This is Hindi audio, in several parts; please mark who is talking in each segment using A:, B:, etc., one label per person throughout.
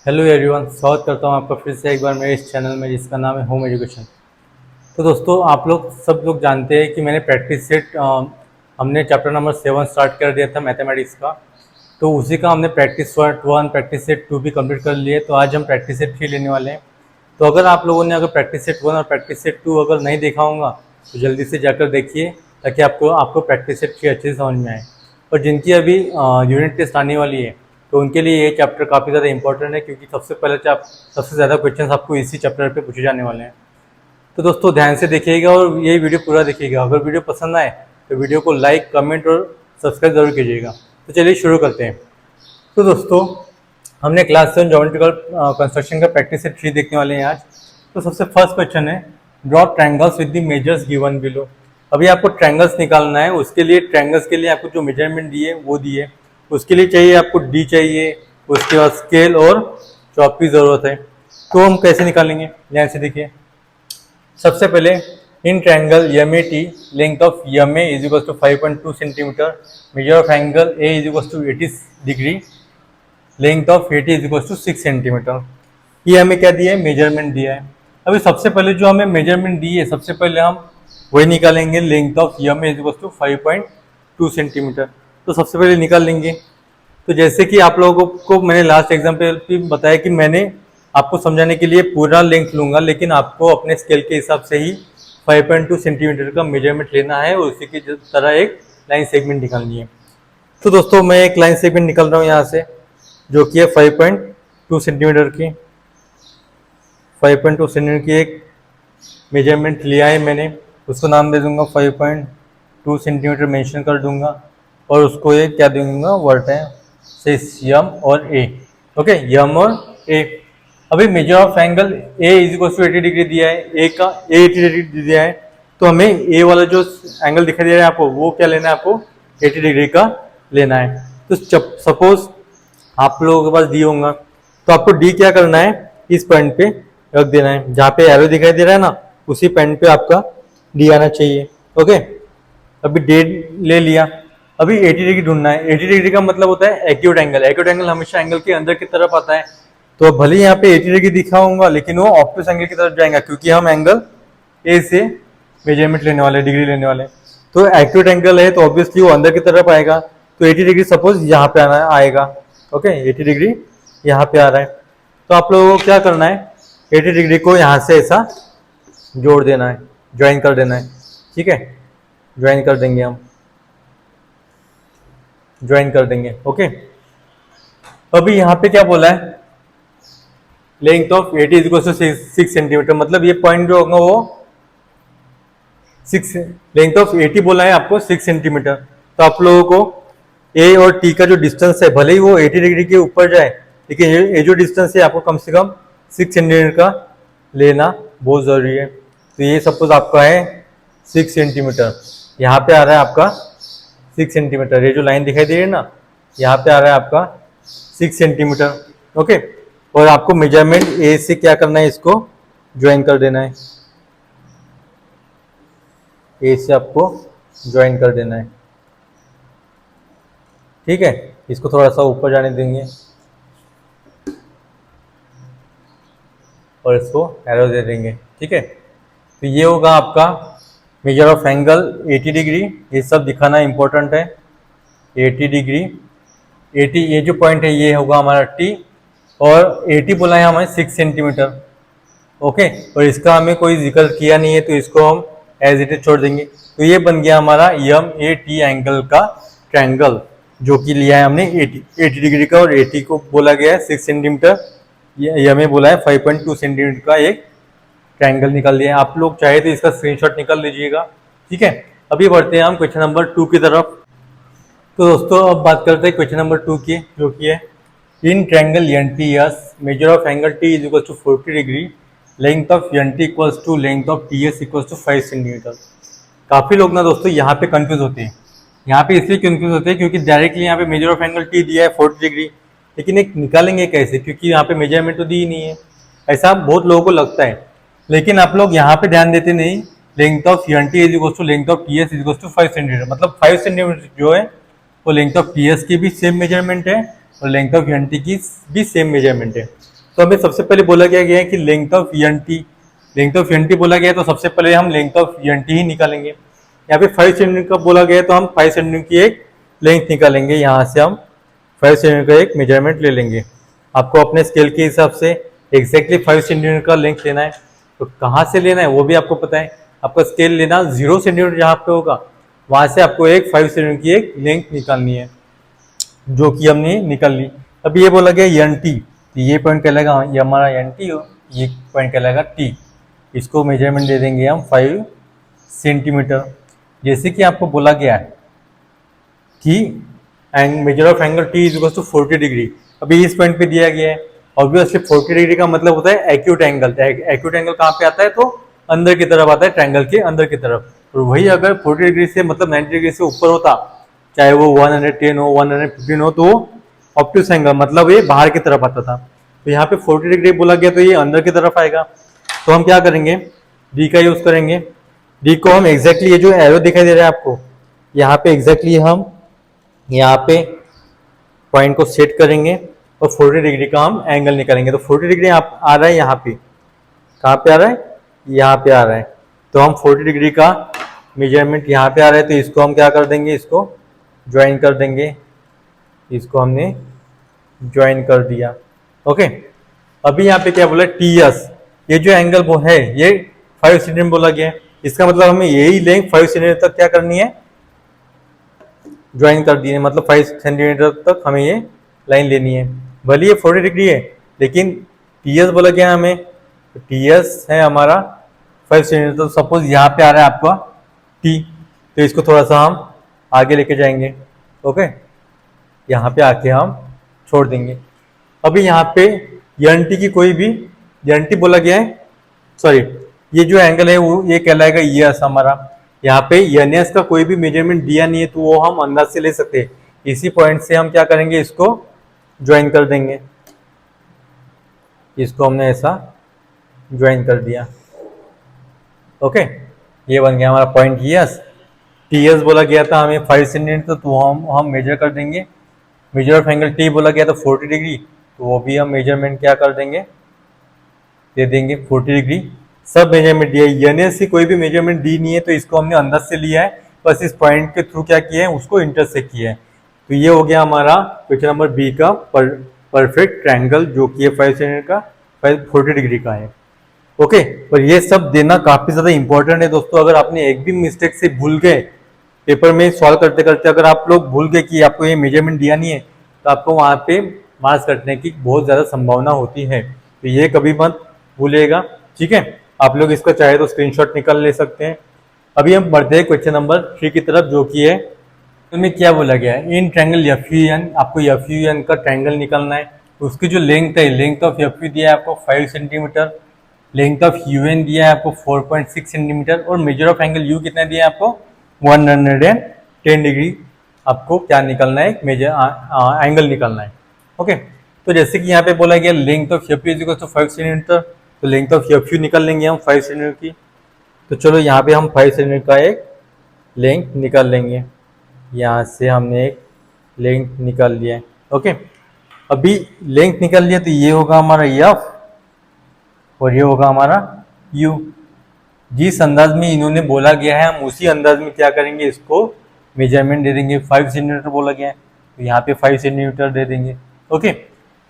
A: हेलो एवरीवन, स्वागत करता हूँ आपका फिर से एक बार मेरे इस चैनल में जिसका नाम है होम एजुकेशन। तो दोस्तों, आप लोग सब लोग जानते हैं कि मैंने प्रैक्टिस सेट हमने चैप्टर नंबर 7 स्टार्ट कर दिया था मैथमेटिक्स का। तो उसी का हमने प्रैक्टिस सेट 1 प्रैक्टिस सेट 2 भी कंप्लीट कर लिए। तो आज हम प्रैक्टिस सेट 3 लेने वाले हैं। तो अगर आप लोगों ने अगर प्रैक्टिस सेट 1 और प्रैक्टिस सेट 2 अगर नहीं देखा होगा तो जल्दी से जाकर देखिए, ताकि आपको आपको प्रैक्टिस सेट 3 अच्छे से समझ में आए। और जिनकी अभी यूनिट टेस्ट आने वाली है तो उनके लिए ये चैप्टर काफ़ी ज़्यादा इंपॉर्टेंट है, क्योंकि सबसे ज़्यादा क्वेश्चन आपको इसी चैप्टर पे पूछे जाने वाले हैं। तो दोस्तों, ध्यान से देखिएगा और ये वीडियो पूरा देखिएगा। अगर वीडियो पसंद आए तो वीडियो को लाइक, कमेंट और सब्सक्राइब जरूर कीजिएगा। तो चलिए शुरू करते हैं। तो दोस्तों, हमने क्लास 7 ज्योमेट्रिकल कंस्ट्रक्शन का प्रैक्टिस सेट 3 देखने वाले हैं आज। तो सबसे फर्स्ट क्वेश्चन है, draw triangles with the measures given below. अभी आपको ट्रायंगल्स निकालना है। उसके लिए ट्रायंगल्स के लिए आपको जो मेजरमेंट दिए वो दिए, उसके लिए चाहिए आपको डी चाहिए, उसके बाद स्केल और चॉक की ज़रूरत है। तो हम कैसे निकालेंगे, ध्यान से देखिए। सबसे पहले in triangle M A T length of M A is equal to 5.2 centimetre, measure of angle A is equal to 80 degree, length of A T is equal to 6 centimetre. ये हमें क्या दिया है, मेजरमेंट दिया है। अभी सबसे पहले जो हमें मेजरमेंट दी है, सबसे पहले हम वही निकालेंगे। Length of M A is equal to 5.2 centimetre. तो सबसे पहले निकाल लेंगे। तो जैसे कि आप लोगों को मैंने लास्ट एग्जाम्पल भी बताया कि मैंने आपको समझाने के लिए पूरा लेंथ लूंगा, लेकिन आपको अपने स्केल के हिसाब से ही 5.2 सेंटीमीटर का मेजरमेंट लेना है और उसी की तरह एक लाइन सेगमेंट निकालनी है। तो दोस्तों, मैं एक लाइन सेगमेंट निकाल रहा हूँ यहाँ से, जो कि है 5.2 सेंटीमीटर की। 5.2 सेंटीमीटर की एक मेजरमेंट लिया है मैंने, उसको नाम दे दूंगा 5.2 सेंटीमीटर मेंशन कर दूंगा, और उसको ये क्या दूंगा, वर्ड है से यम और ए। ओके, यम और ए। अभी measure of angle A is equal to 80 degree दिया है, ए का ए 80 डिग्री दिया है। तो हमें ए वाला जो एंगल दिखाई दे रहा है आपको, वो क्या लेना है, आपको 80 डिग्री का लेना है। तो सपोज आप लोगों के पास डी होगा, तो आपको डी क्या करना है, इस पॉइंट पे रख देना है। जहाँ पे एरो दिखाई दे रहा है ना, उसी पॉइंट पे आपका डी आना चाहिए। ओके, अभी डी ले लिया। अभी 80 डिग्री ढूंढना है। 80 डिग्री का मतलब होता है एक्यूट एंगल। एक्यूट एंगल हमेशा एंगल के अंदर की तरफ आता है। तो भले ही यहाँ पे 80 डिग्री दिखा होगा, लेकिन वो ऑब्टूस एंगल की तरफ जाएगा, क्योंकि हम एंगल ए से मेजरमेंट लेने वाले, डिग्री लेने वाले। तो एक्यूट एंगल है तो ऑब्वियसली वो अंदर की तरफ आएगा। तो 80 डिग्री सपोज यहाँ पे आना आएगा। ओके, 80 डिग्री यहाँ पे आ रहा है। तो आप लोगों को क्या करना है, 80 डिग्री को यहाँ से ऐसा जोड़ देना है, ज्वाइन कर देना है। ठीक है, ज्वाइन कर देंगे हम, ज्वाइन कर देंगे। ओके, अभी यहाँ पे क्या बोला है, length of 80 is equal to 6 centimetre. मतलब ये पॉइंट जो होगा वो 6, लेंथ ऑफ 80 बोला है आपको 6 सेंटीमीटर। तो आप लोगों को ए और टी का जो डिस्टेंस है, भले ही वो 80 डिग्री के ऊपर जाए, लेकिन ये जो डिस्टेंस है आपको कम से कम 6 सेंटीमीटर का लेना बहुत जरूरी है। तो ये सपोज आपका है 6 सेंटीमीटर, यहाँ पे आ रहा है आपका 6 सेंटीमीटर। ये जो लाइन दिखाई दे रही है ना, यहाँ पे आ रहा है आपका 6 सेंटीमीटर। ओके, और आपको मेजरमेंट ए से क्या करना है, इसको ज्वाइन कर देना है। ए से आपको ज्वाइन कर देना है। ठीक है, इसको थोड़ा सा ऊपर जाने देंगे और इसको एरो दे देंगे। ठीक है, तो ये होगा आपका मेजर ऑफ एंगल 80 डिग्री। ये सब दिखाना इंपॉर्टेंट है। 80 डिग्री, 80 ये जो पॉइंट है ये होगा हमारा टी, और 80 बोला है हमें 6 सेंटीमीटर। ओके, और इसका हमें कोई जिक्र किया नहीं है, तो इसको हम एज इट इज छोड़ देंगे। तो ये बन गया हमारा एम ए टी एंगल का ट्रायंगल, जो कि लिया है हमने 80 डिग्री का, और 80 को बोला गया है 6 सेंटीमीटर, ये हमें बोला है 5.2 सेंटीमीटर का एक ट्रायंगल निकाल लिया है। आप लोग चाहे तो इसका स्क्रीनशॉट निकाल लीजिएगा। ठीक है, अभी बढ़ते हैं हम क्वेश्चन नंबर 2 की तरफ। तो दोस्तों, अब बात करते हैं क्वेश्चन नंबर 2 की, जो कि है in triangle N T S measure of angle T is equal to 40 degree, length of N T equals to length of T S equals to 5 centimetre. काफ़ी लोग ना दोस्तों यहाँ पे कंफ्यूज होते हैं। यहाँ पे इसलिए कंफ्यूज होते हैं क्योंकि डायरेक्टली यहाँ पे मेजर ऑफ एंगल टी दिया है 40 डिग्री, लेकिन एक निकालेंगे कैसे, क्योंकि यहाँ पे मेजरमेंट तो दी ही नहीं है। ऐसा बहुत लोगों को लगता है, लेकिन आप लोग यहाँ पे ध्यान देते नहीं। Length of N T is equal to length of T S is equal to 5 centimetre. मतलब 5 सेंटीमीटर जो है वो लेंथ ऑफ टी एस की भी सेम मेजरमेंट है और लेंथ ऑफ एन टी की भी सेम मेजरमेंट है। तो हमें सबसे पहले बोला गया है कि लेंथ ऑफ ENT बोला गया है, तो सबसे पहले हम लेंथ ऑफ ENT ही निकालेंगे। यहाँ पे 5 सेंटीमीटर का बोला गया है, तो हम 5 सेंटीमीटर की एक लेंथ निकालेंगे। यहाँ से हम 5 सेंटीमीटर का एक मेजरमेंट ले लेंगे। आपको अपने स्केल के हिसाब से एग्जैक्टली 5 सेंटीमीटर का लेंथ लेना है। तो कहाँ से लेना है वो भी आपको पता है। आपका स्केल लेना 0 सेंटीमीटर जहाँ पे होगा, वहाँ से आपको एक 5 सेंटीमीटर की एक लेंथ निकालनी है, जो कि हमने निकाल ली। अभी ये बोला गया NT, तो ये पॉइंट कहलाएगा, ये हमारा NT हो, ये पॉइंट कहलाएगा T। इसको मेजरमेंट दे देंगे हम 5 सेंटीमीटर। जैसे कि आपको बोला गया है कि measure of angle T is equal to 40 degree. अभी इस पॉइंट पे दिया गया है, ऑब्वियसली 40 डिग्री का मतलब होता है एक्यूट एंगल। एक्यूट एंगल कहाँ पे आता है, तो अंदर की तरफ आता है, ट्रायंगल के अंदर की तरफ। तो वही अगर 40 डिग्री से मतलब 90 डिग्री से ऊपर होता, चाहे वो 110 हो 115 हो, तो ऑब्ट्यूस एंगल मतलब ये बाहर की तरफ आता था। तो यहाँ पे 40 डिग्री बोला गया, तो ये अंदर की तरफ आएगा। तो हम क्या करेंगे, डी का यूज करेंगे। डी को हम एग्जैक्टली ये जो एरो दिखाई दे रहा है आपको, यहाँ पे एग्जैक्टली हम यहाँ पे पॉइंट को सेट करेंगे और 40 डिग्री का हम एंगल निकालेंगे। तो 40 डिग्री आप आ रहा है यहाँ पे, कहाँ पे आ रहा है, यहाँ पे आ रहा है। तो हम 40 डिग्री का मेजरमेंट यहाँ पे आ रहा है, तो इसको हम क्या कर देंगे, इसको ज्वाइन कर देंगे। इसको हमने ज्वाइन कर दिया। ओके, अभी यहाँ पे क्या बोला, TS, ये जो एंगल वो है ये 5 सेंटीमीटर बोला गया है। इसका मतलब हमें यही लेंथ 5 सेंटीमीटर तक क्या करनी है, ज्वाइन कर दी है। मतलब 5 सेंटीमीटर तक हमें ये लाइन लेनी है। भले ये 40 डिग्री है, लेकिन TS बोला गया हमें, तो TS है हमारा 5 सेंटीमीटर। तो सपोज यहाँ पे आ रहा है आपका T, तो इसको थोड़ा सा हम आगे लेके जाएंगे। ओके, यहाँ पे आके हम छोड़ देंगे। अभी यहाँ पे NT की कोई भी, NT बोला गया है, सॉरी, ये जो एंगल है वो ये कहलाएगा ES हमारा। यहाँ पे NS का कोई भी मेजरमेंट दिया नहीं है, तो वो हम अंदाज से ले सकते हैं। इसी पॉइंट से हम क्या करेंगे, इसको ज्वाइन कर देंगे। इसको हमने ऐसा ज्वाइन कर दिया। ओके, ये बन गया हमारा पॉइंट ES। TS बोला गया था हमें 5 सेंटीमीटर, तो हम मेजर कर देंगे। मेजर ऑफ एंगल T बोला गया था 40 डिग्री, तो वो भी हम मेजरमेंट क्या कर देंगे, दे देंगे 40 डिग्री। सब मेजरमेंट दिया है। NS की कोई भी मेजरमेंट दी नहीं है, तो इसको हमने अंदर से लिया है, बस इस पॉइंट के थ्रू क्या किया है, उसको इंटरसेक्ट किया है। तो ये हो गया हमारा क्वेश्चन नंबर B का परफेक्ट ट्रायंगल, जो कि 5 सेंटीमीटर का 40 डिग्री का है। ओके, पर ये सब देना काफी ज्यादा इंपॉर्टेंट है दोस्तों। अगर आपने एक भी मिस्टेक से भूल गए, पेपर में सॉल्व करते करते अगर आप लोग भूल गए कि आपको ये मेजरमेंट दिया नहीं है, तो आपको वहाँ पे मार्क्स कटने की बहुत ज़्यादा संभावना होती है। तो ये कभी मत भूलिएगा, ठीक है। आप लोग इसका चाहे तो स्क्रीनशॉट निकाल ले सकते हैं। अभी हम बढ़ते हैं क्वेश्चन नंबर 3 की तरफ, जो कि है इसमें क्या बोला गया है, इन ट्रायंगल FUN, आपको FUN का ट्रायंगल निकालना है। उसकी जो लेंथ है, लेंथ ऑफ FU दिया है आपको 5 सेंटीमीटर, लेंथ ऑफ UN दिया है आपको 4.6 सेंटीमीटर, और मेजर ऑफ एंगल U कितना दिया है आपको 110 डिग्री। आपको क्या निकालना है, मेजर एंगल निकालना है। ओके, तो जैसे कि यहाँ पे बोला गया length of FU is equal to 5 centimetre, तो लेंथ ऑफ FU निकाल लेंगे हम 5 सेंटीमीटर की। तो चलो यहाँ पे हम 5 सेंटीमीटर का एक लेंथ निकाल लेंगे। यहाँ से हमने एक लेंथ निकाल लिया है। ओके, अभी लेंथ निकाल लिया, तो ये होगा हमारा F और ये होगा हमारा U। जिस अंदाज में इन्होंने बोला गया है, हम उसी अंदाज में क्या करेंगे, इसको मेजरमेंट दे देंगे। 5 सेंटीमीटर बोला गया है, तो यहाँ पे 5 सेंटीमीटर दे देंगे। ओके,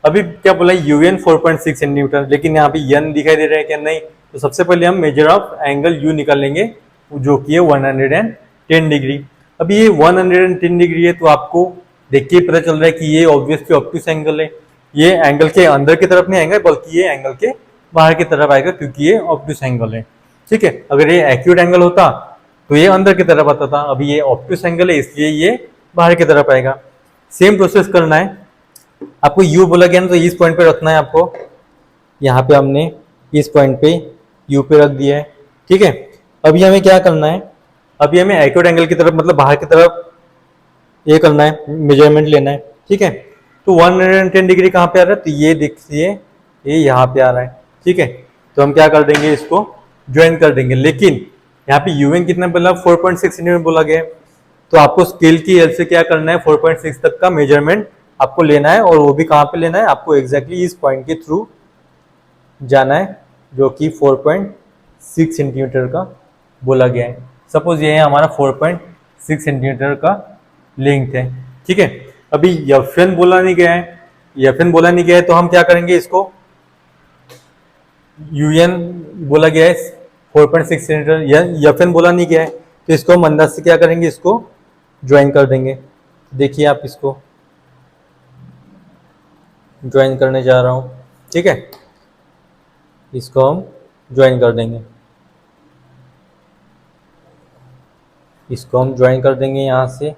A: अभी क्या बोला है, UN 4.6 सेंटीमीटर, लेकिन यहाँ पे N दिखाई दे रहा है क्या, नहीं। तो सबसे पहले हम मेजर ऑफ एंगल U निकाल लेंगे, जो कि है 110 डिग्री। अभी ये 110 डिग्री है, तो आपको देख के पता चल रहा है कि ये ऑब्वियसली ऑब्ट्यूस एंगल है। ये एंगल के अंदर की तरफ नहीं आएगा, बल्कि ये एंगल के बाहर की तरफ आएगा, क्योंकि ये ऑब्ट्यूस एंगल है। ठीक है, अगर ये एक्यूट एंगल होता तो ये अंदर की तरफ आता था, अभी ये ऑब्ट्यूस एंगल है, इसलिए ये बाहर की तरफ आएगा। सेम प्रोसेस करना है आपको। U बोला गया ना, तो इस पॉइंट पे रखना है आपको। यहाँ पे हमने इस पॉइंट पे U पे रख दिया है। ठीक है, अभी हमें क्या करना है, अभी हमें एक्यूट एंगल की तरफ मतलब बाहर की तरफ ये करना है, मेजरमेंट लेना है। ठीक है, तो 110 डिग्री कहाँ पे आ रहा है, तो ये देखिए ये यहाँ पे आ रहा है। ठीक है, तो हम क्या कर देंगे, इसको ज्वाइन कर देंगे। लेकिन यहाँ पे UN कितना बोला, 4.6 सेंटीमीटर बोला गया, तो आपको स्केल की हेल्प से क्या करना है, 4.6 तक का मेजरमेंट आपको लेना है, और वो भी कहाँ पे लेना है, आपको एग्जैक्टली इस पॉइंट के थ्रू जाना है, जो कि 4.6 सेंटीमीटर का बोला गया है। सपोज ये है हमारा 4.6 सेंटीमीटर का लेंथ है, ठीक है। अभी एफएन बोला नहीं गया है, एफएन बोला नहीं गया है तो हम क्या करेंगे, इसको यूएन बोला गया है 4.6 सेंटीमीटर, एफएन बोला नहीं गया है, तो इसको हम अंदाज से क्या करेंगे, इसको ज्वाइन कर देंगे। देखिए आप इसको ज्वाइन करने जा रहा हूँ, ठीक है। इसको हम ज्वाइन कर देंगे, इसको हम ज्वाइन कर देंगे यहाँ से,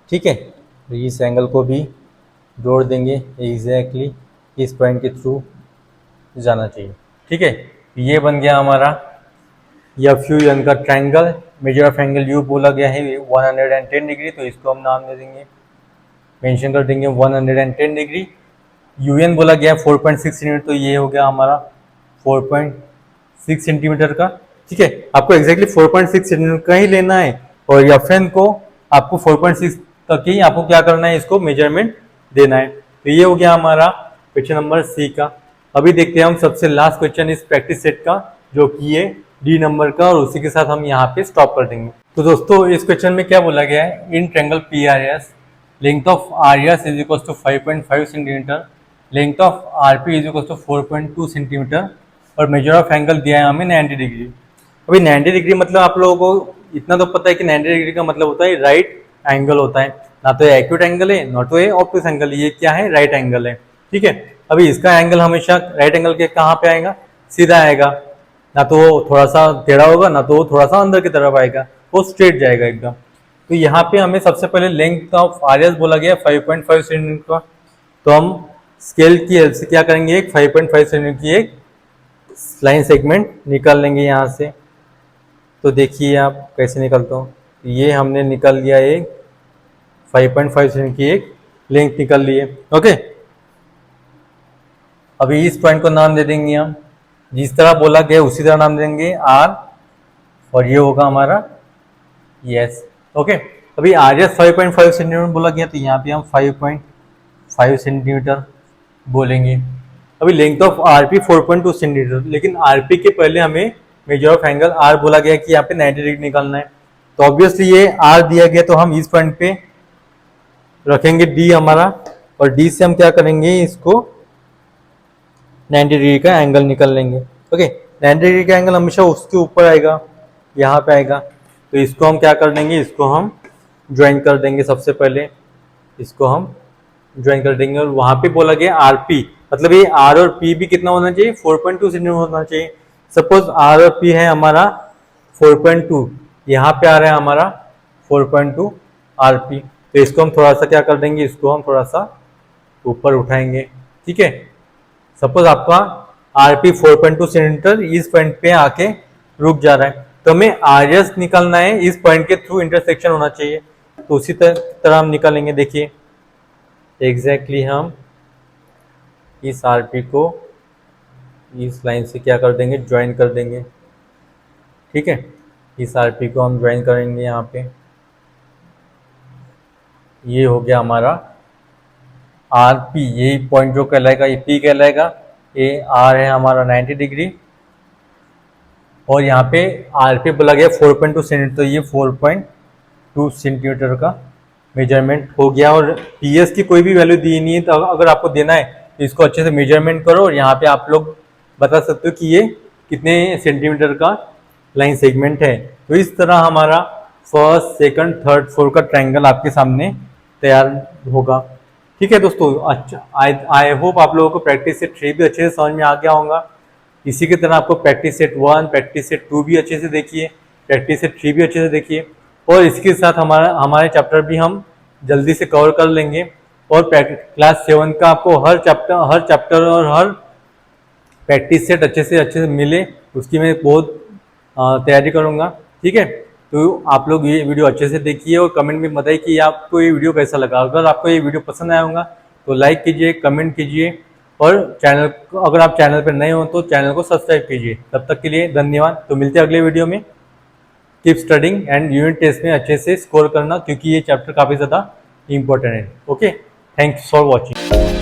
A: ठीक है। तो इस एंगल को भी जोड़ देंगे एग्जैक्टली इस पॉइंट के थ्रू जाना चाहिए, ठीक है। ये बन गया हमारा एफ यू एन का triangle. Major of angle you बोला गया है 110 डिग्री, तो इसको हम नाम दे देंगे, मेंशन कर देंगे 110 डिग्री। यू एन बोला गया 4.6 सेंटीमीटर, तो ये हो गया हमारा 4.6 सेंटीमीटर का, ठीक है। आपको एग्जैक्टली 4.6 सेंटीमीटर का ही लेना है, और एफ एन को आपको 4.6 तक ही आपको क्या करना है, इसको मेजरमेंट देना है। तो ये हो गया हमारा क्वेश्चन नंबर सी का। अभी देखते हैं हम सबसे लास्ट क्वेश्चन इस प्रैक्टिस सेट का, जो कि ये डी नंबर का, और उसी के साथ हम यहाँ पे स्टॉप कर देंगे। तो दोस्तों इस क्वेश्चन में क्या बोला गया है, in triangle P R S length of R S is equal to 5.5 centimetre, length of R P is equal to 4.2 centimetre, और मेजर ऑफ एंगल दिया है हमें 90 डिग्री। अभी 90 डिग्री मतलब आप लोगों को इतना तो पता है कि 90 डिग्री का मतलब होता है राइट एंगल होता है, ना तो ये एक्यूट एंगल है, ना तो ये ऑब्टूस एंगल, ये क्या है, राइट एंगल है, ठीक है। अभी इसका एंगल हमेशा राइट एंगल के कहाँ पे आएगा, सीधा आएगा, ना तो वो थोड़ा सा टेढ़ा होगा, ना तो वो थोड़ा सा अंदर की तरफ आएगा, वो स्ट्रेट जाएगा एकदम। तो यहाँ पे हमें सबसे पहले लेंथ ऑफ आर एस बोला गया 5.5 सेंटीमीटर का, तो हम स्केल की हेल्प से क्या करेंगे, एक 5.5 सेंटीमीटर की एक लाइन सेगमेंट निकाल लेंगे यहाँ से। तो देखिए आप कैसे निकलता हूँ, ये हमने निकाल लिया एक 5.5 सेंटीमीटर की एक लेंथ निकाल लिए, ओके। अभी इस पॉइंट को नाम दे देंगे हम, जिस तरह बोला गया उसी तरह नाम देंगे आर, और ये होगा हमारा यस, ओके। अभी आर एस 5.5 सेंटीमीटर बोला गया, तो यहाँ पे हम 5.5 सेंटीमीटर बोलेंगे। अभी length of R P 4.2 centimetre, लेकिन आर पी के पहले हमें मेजर ऑफ एंगल आर बोला गया कि यहाँ पे 90 डिग्री निकालना है, तो ऑब्वियसली ये आर दिया गया, तो हम इस पॉइंट पे रखेंगे डी हमारा, और डी से हम क्या करेंगे, इसको 90 डिग्री का एंगल निकाल लेंगे, ओके। 90 डिग्री का एंगल हमेशा उसके ऊपर आएगा, यहाँ पे आएगा, तो इसको हम क्या कर देंगे, इसको हम ज्वाइन कर देंगे। सबसे पहले इसको हम ज्वाइन कर देंगे, और वहां पे बोला गया आर पी, मतलब ये आर और पी भी कितना होना चाहिए, 4.2 सेंटीमीटर होना चाहिए। सपोज आर और पी है हमारा 4.2, यहाँ पे आ रहा है हमारा 4.2 आर पी, तो इसको हम थोड़ा सा क्या कर देंगे, इसको हम थोड़ा सा ऊपर उठाएंगे, ठीक है। सपोज आपका आर पी 4.2 सेंटीमीटर इस पॉइंट पे आके रुक जा रहा है, तो हमें आर एस निकालना है, इस पॉइंट के थ्रू इंटरसेक्शन होना चाहिए, तो उसी तरह हम निकालेंगे। देखिए एग्जैक्टली हम इस आर पी को इस लाइन से क्या कर देंगे, ज्वाइन कर देंगे, ठीक है। इस आर पी को हम ज्वाइन करेंगे यहाँ पे, ये हो गया हमारा आर पी, यही पॉइंट जो कहलाएगा ये पी कहलाएगा, ये आर है हमारा 90 डिग्री, और यहाँ पे आर पी बोला गया 4.2 सेंटीमीटर, तो ये 4.2 सेंटीमीटर का मेजरमेंट हो गया। और पी एस की कोई भी वैल्यू दी नहीं है, तो अगर आपको देना है तो इसको अच्छे से मेजरमेंट करो, और यहाँ पे आप लोग बता सकते हो कि ये कितने सेंटीमीटर का लाइन सेगमेंट है। तो इस तरह हमारा फर्स्ट, सेकंड, थर्ड, फोर्थ का ट्रायंगल आपके सामने तैयार होगा, ठीक है दोस्तों। अच्छा, आई होप आप लोगों को प्रैक्टिस सेट 3 भी अच्छे से समझ में आ गया होगा। इसी की तरह आपको प्रैक्टिस सेट 1, प्रैक्टिस सेट 2 भी अच्छे से देखिए, प्रैक्टिस सेट 3 भी अच्छे से देखिए, और इसके साथ हमारे चैप्टर भी हम जल्दी से कवर कर लेंगे। और क्लास 7 का आपको हर चैप्टर और हर प्रैक्टिस सेट अच्छे से मिले, उसकी मैं बहुत तैयारी करूँगा, ठीक है। तो आप लोग ये वीडियो अच्छे से देखिए, और कमेंट में बताइए कि आपको ये वीडियो कैसा लगा। अगर आपको ये वीडियो पसंद आया होगा तो लाइक कीजिए, कमेंट कीजिए, और अगर आप चैनल पर नए हो तो चैनल को सब्सक्राइब कीजिए। तब तक के लिए धन्यवाद। तो मिलते हैं अगले वीडियो में। Keep studying and unit test में अच्छे से स्कोर करना, क्योंकि ये चैप्टर काफ़ी ज़्यादा इंपॉर्टेंट है। Okay, thanks for watching.